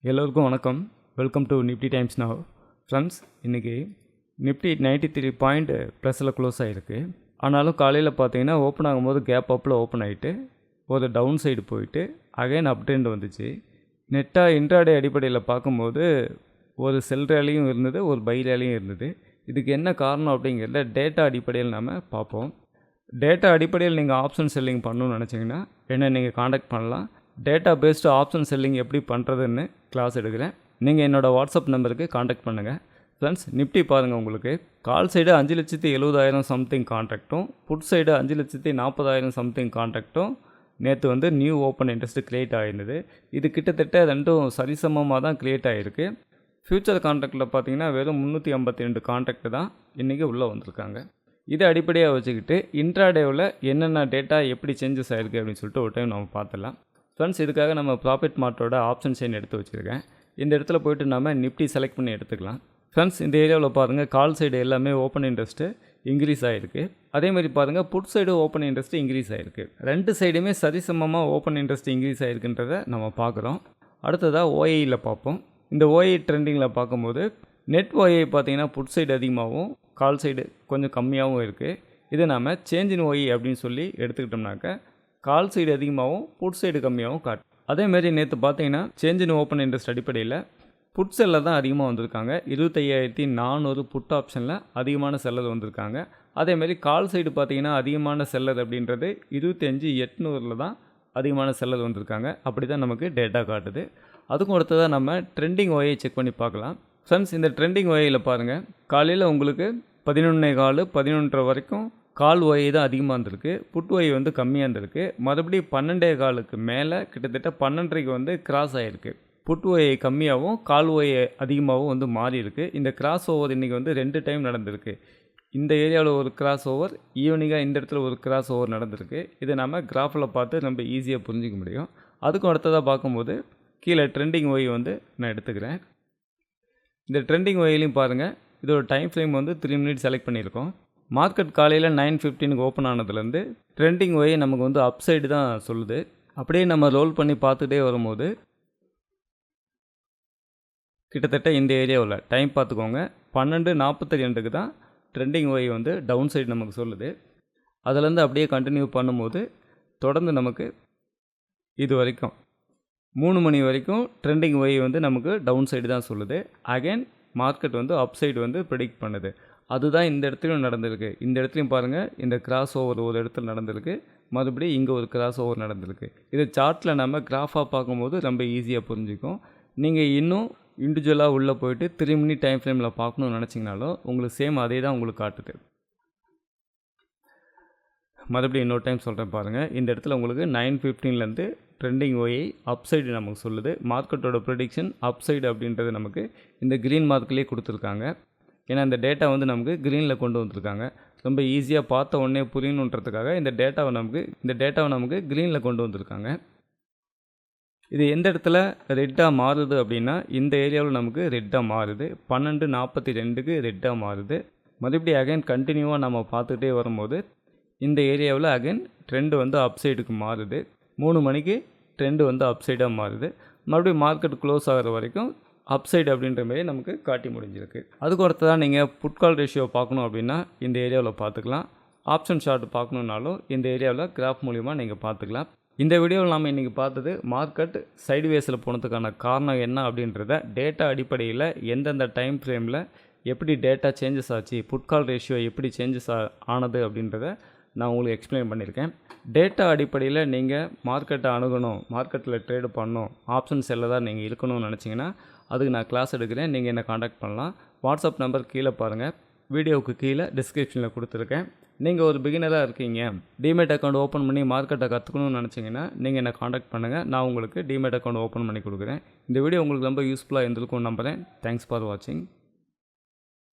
எல்லோருக்கும் வணக்கம். Welcome to Nifty times now. Friends, இன்றைக்கி நிஃப்டி 93 பாயிண்ட் ப்ளஸில் க்ளோஸ் ஆகிருக்கு. ஆனாலும் காலையில் பார்த்தீங்கன்னா ஓப்பன் ஆகும்போது கேப் அப்பில் ஓப்பன் ஆகிட்டு ஒரு டவுன் சைடு போயிட்டு அகைன் அப் ட்ரெண்ட் வந்துச்சு. நெட்டாக இன்ட்ராடே அடிப்படையில் பார்க்கும்போது ஒரு செல் ரேலியும் இருந்தது, ஒரு பை ரேலியும் இருந்தது. இதுக்கு என்ன காரணம் அப்படிங்கிறத டேட்டா அடிப்படையில் நம்ம பார்ப்போம். டேட்டா அடிப்படையில் நீங்கள் ஆப்ஷன் செல்லிங் பண்ணணும்னு நினச்சிங்கன்னா என்ன நீங்கள் காண்டாக்ட் பண்ணலாம். டேட்டா பேஸ்டு ஆப்ஷன் செல்லிங் எப்படி பண்ணுறதுன்னு கிளாஸ் எடுக்கிறேன். நீங்கள் என்னோடய வாட்ஸ்அப் நம்பருக்கு காண்டாக்ட் பண்ணுங்கள். ஃப்ரெண்ட்ஸ், நிஃப்டி பாருங்கள், உங்களுக்கு கால் சைடு 5,70,000 சம்திங் கான்ட்ராக்டும், புட் சைடு 5,40,000 சம்திங் கான்ட்ராக்டும் நேற்று வந்து நியூ ஓப்பன் இன்ட்ரெஸ்ட்டு க்ரியேட் ஆகிருந்தது. இது கிட்டத்தட்ட ரெண்டும் சரிசமமாக தான் க்ரியேட் ஆகிருக்கு. ஃப்யூச்சர் கான்ட்ராக்டில் பார்த்தீங்கன்னா வெறும் 352 கான்ட்ராக்ட் தான் இன்றைக்கி உள்ளே வந்திருக்காங்க. இதை அடிப்படையாக வச்சுக்கிட்டு இன்ட்ராடேவில் என்னென்ன டேட்டா எப்படி சேஞ்சஸ் ஆகிருக்கு அப்படின்னு சொல்லிட்டு ஒரு டைம் நம்ம பார்த்துடலாம். ஃப்ரெண்ட்ஸ், இதுக்காக நம்ம ப்ராஃபிட் மார்ட்டோட ஆப்ஷன் செயின் எடுத்து வச்சுருக்கேன். இந்த இடத்துல போய்ட்டு நம்ம நிஃப்டி செலக்ட் பண்ணி எடுத்துக்கலாம். ஃப்ரெண்ட்ஸ், இந்த ஏரியாவில் பாருங்கள், கால் சைடு எல்லாமே ஓப்பன் இன்ட்ரெஸ்ட்டு இன்க்ரீஸ் ஆகிருக்கு. அதேமாதிரி பாருங்கள், put side open interest increase ஆகிருக்கு. ரெண்டு சைடுமே சரிசமமாக ஓப்பன் இன்ட்ரெஸ்ட் இன்க்ரீஸ் ஆகிருக்குன்றதை நம்ம பார்க்குறோம். அடுத்ததாக ஓஐயில் பார்ப்போம். இந்த ஓஐ ட்ரெண்டிங்கில் பார்க்கும்போது நெட் ஓஐ பார்த்தீங்கன்னா புட் சைடு அதிகமாகவும் கால் சைடு கொஞ்சம் கம்மியாகவும் இருக்குது. இதை நம்ம சேஞ்ச் இன் ஓஐ அப்படின்னு சொல்லி எடுத்துக்கிட்டோம்னாக்க கால் சைடு அதிகமாகவும் புட் சைடு கம்மியாகவும் காட்டும். அதேமாரி நேற்று பார்த்தீங்கன்னா சேஞ்ச் இன் ஓப்பன் இன்ட்ரெஸ்ட் அடிப்படையில் புட் செல்லில் தான் அதிகமாக வந்திருக்காங்க. 25,400 புட் ஆப்ஷனில் அதிகமான செல்லர் வந்திருக்காங்க. அதேமாரி கால் சைடு பார்த்தீங்கன்னா அதிகமான செல்லர் அப்படின்றது 25,800 தான் அதிகமான செல்லர் வந்திருக்காங்க. அப்படி தான் நமக்கு டேட்டா காட்டுது. அதுக்கும் அடுத்ததாக நம்ம ட்ரெண்டிங் ஓயை செக் பண்ணி பார்க்கலாம். ஃப்ரெண்ட்ஸ், இந்த ட்ரெண்டிங் ஓயில் பாருங்கள், காலையில் உங்களுக்கு 11:15 11:30 வரைக்கும் கால் ஓயை தான் அதிகமாக இருந்திருக்கு. புட் ஓயை வந்து கம்மியாக இருந்திருக்கு. மறுபடியும் 12:15 மேலே கிட்டத்தட்ட 12:30 வந்து கிராஸ் ஆகிருக்கு. புட் ஓயை கம்மியாகவும் கால் ஓயை அதிகமாகவும் வந்து மாறி இருக்குது. இந்த கிராஸ் ஓவர் இன்றைக்கி வந்து 2 டைம் நடந்திருக்கு. இந்த ஏரியாவில் ஒரு கிராஸ் ஓவர், ஈவினிங்காக இந்த இடத்துல ஒரு கிராஸ் ஓவர் நடந்திருக்கு. இதை நம்ம கிராஃபில் பார்த்து நம்ம ஈஸியாக புரிஞ்சிக்க முடியும். அதுக்கும் அடுத்ததாக பார்க்கும்போது கீழே ட்ரெண்டிங் ஓய் வந்து நான் எடுத்துக்கிறேன். இந்த ட்ரெண்டிங் ஓயிலையும் பாருங்கள், இதோட டைம் ஃப்ரேம் வந்து 3 மினிட்ஸ் செலக்ட் பண்ணியிருக்கோம். மார்க்கெட் காலையில் 9:15 ஓப்பன் ஆனதுலேருந்து ட்ரெண்டிங் ஓயை நமக்கு வந்து அப் சைடு தான் சொல்லுது. அப்படியே நம்ம ரோல் பண்ணி பார்த்துட்டே வரும்போது கிட்டத்தட்ட இந்த ஏரியாவில் டைம் பார்த்துக்கோங்க, 12:42 தான் ட்ரெண்டிங் ஓயை வந்து டவுன் சைடு நமக்கு சொல்லுது. அதிலேருந்து அப்படியே கண்டினியூ பண்ணும்போது தொடர்ந்து நமக்கு இது வரைக்கும் 3 மணி வரைக்கும் ட்ரெண்டிங் ஓயை வந்து நமக்கு டவுன் சைடு தான் சொல்லுது. அகைன் மார்க்கெட் வந்து அப் சைடு வந்து ப்ரெடிக்ட் பண்ணுது. அதுதான் இந்த இடத்துலையும் நடந்திருக்கு. இந்த இடத்துலையும் பாருங்கள், இந்த கிராஸ் ஓவர் ஒரு இடத்துல நடந்திருக்கு, மறுபடியும் இங்கே ஒரு கிராஸ் ஓவர் நடந்திருக்கு. இது சார்ட்டில் நம்ம கிராஃபாக பார்க்கும்போது ரொம்ப ஈஸியாக புரிஞ்சிக்கும். நீங்கள் இன்னும் இண்டிவிஜுவலாக உள்ளே போயிட்டு 3 மினிட் டைம் ஃப்ரேமில் பார்க்கணுன்னு நினச்சிங்கனாலும் உங்களுக்கு சேம் அதே தான் உங்களுக்கு காட்டுது. மறுபடியும் இன்னொரு டைம் சொல்கிறேன் பாருங்கள், இந்த இடத்துல உங்களுக்கு 9:15 ட்ரெண்டிங் ஓயை அப் சைடு நமக்கு சொல்லுது. மார்க்கெட்டோட ப்ரெடிக்ஷன் அப் சைடு அப்படின்றது நமக்கு இந்த க்ரீன் மார்க்லேயே கொடுத்துருக்காங்க. ஏன்னா இந்த டேட்டா வந்து நமக்கு க்ரீனில் கொண்டு வந்திருக்காங்க. ரொம்ப ஈஸியாக பார்த்த உடனே புரியணுன்றதுக்காக இந்த டேட்டாவை நமக்கு க்ரீனில் கொண்டு வந்திருக்காங்க. இது எந்த இடத்துல ரெட்டாக மாறுது அப்படின்னா இந்த ஏரியாவில் நமக்கு ரெட்டாக மாறுது. 12:42 ரெட்டாக மாறுது. மறுபடியும் அகைன் கண்டினியூவாக நம்ம பார்த்துட்டே வரும்போது இந்த ஏரியாவில் அகைன் ட்ரெண்டு வந்து அப் சைடுக்கு மாறுது. 3 மணிக்கு ட்ரெண்டு வந்து அப் சைடாக மாறுது. மறுபடியும் மார்க்கெட் க்ளோஸ் ஆகிற வரைக்கும் அப் சைடு அப்படின்ற மாதிரி நமக்கு காட்டி முடிஞ்சிருக்கு. அதுக்கு அடுத்து தான் நீங்கள் புட் கால் ரேஷியோ பார்க்கணும் அப்படின்னா இந்த ஏரியாவில் பார்த்துக்கலாம். ஆப்ஷன் ஷார்ட் பார்க்கணுன்னாலும் இந்த ஏரியாவில் கிராஃப் மூலிமா நீங்கள் பார்த்துக்கலாம். இந்த வீடியோவில் நாம் இன்றைக்கி பார்த்தது மார்க்கெட் சைடுவேஸில் போனதுக்கான காரணம் என்ன அப்படின்றத டேட்டா அடிப்படையில் எந்தெந்த டைம் ஃப்ரேமில் எப்படி டேட்டா சேஞ்சஸ் ஆச்சு, புட் கால் ரேஷியோ எப்படி சேஞ்சஸ் ஆனது அப்படின்றத நான் உங்களுக்கு எக்ஸ்பிளைன் பண்ணியிருக்கேன். டேட்டா அடிப்படையில் நீங்கள் மார்க்கெட்டை அணுகணும், மார்க்கெட்டில் ட்ரேடு பண்ணணும், ஆப்ஷன் செல்லில் தான் நீங்கள் இருக்கணும்னு நினச்சிங்கன்னா அதுக்கு நான் கிளாஸ் எடுக்கிறேன். நீங்கள் என்னை காண்டாக்ட் பண்ணலாம். வாட்ஸ்அப் நம்பர் கீழே பாருங்கள், வீடியோவுக்கு கீழே டிஸ்கிரிப்ஷனில் கொடுத்துருக்கேன். நீங்கள் ஒரு பிகினராக இருக்கீங்க, டிமேட் அக்கௌண்ட் ஓப்பன் பண்ணி மார்க்கெட்டை கற்றுக்கணும்னு நினச்சிங்கன்னா நீங்கள் என்னை காண்டாக்ட் பண்ணுங்கள். நான் உங்களுக்கு டிமேட் அக்கௌண்ட் ஓப்பன் பண்ணி கொடுக்குறேன். இந்த வீடியோ உங்களுக்கு ரொம்ப யூஸ்ஃபுல்லாக இருந்திருக்கும்னு நம்புகிறேன். தேங்க்ஸ் ஃபார் வாட்சிங்.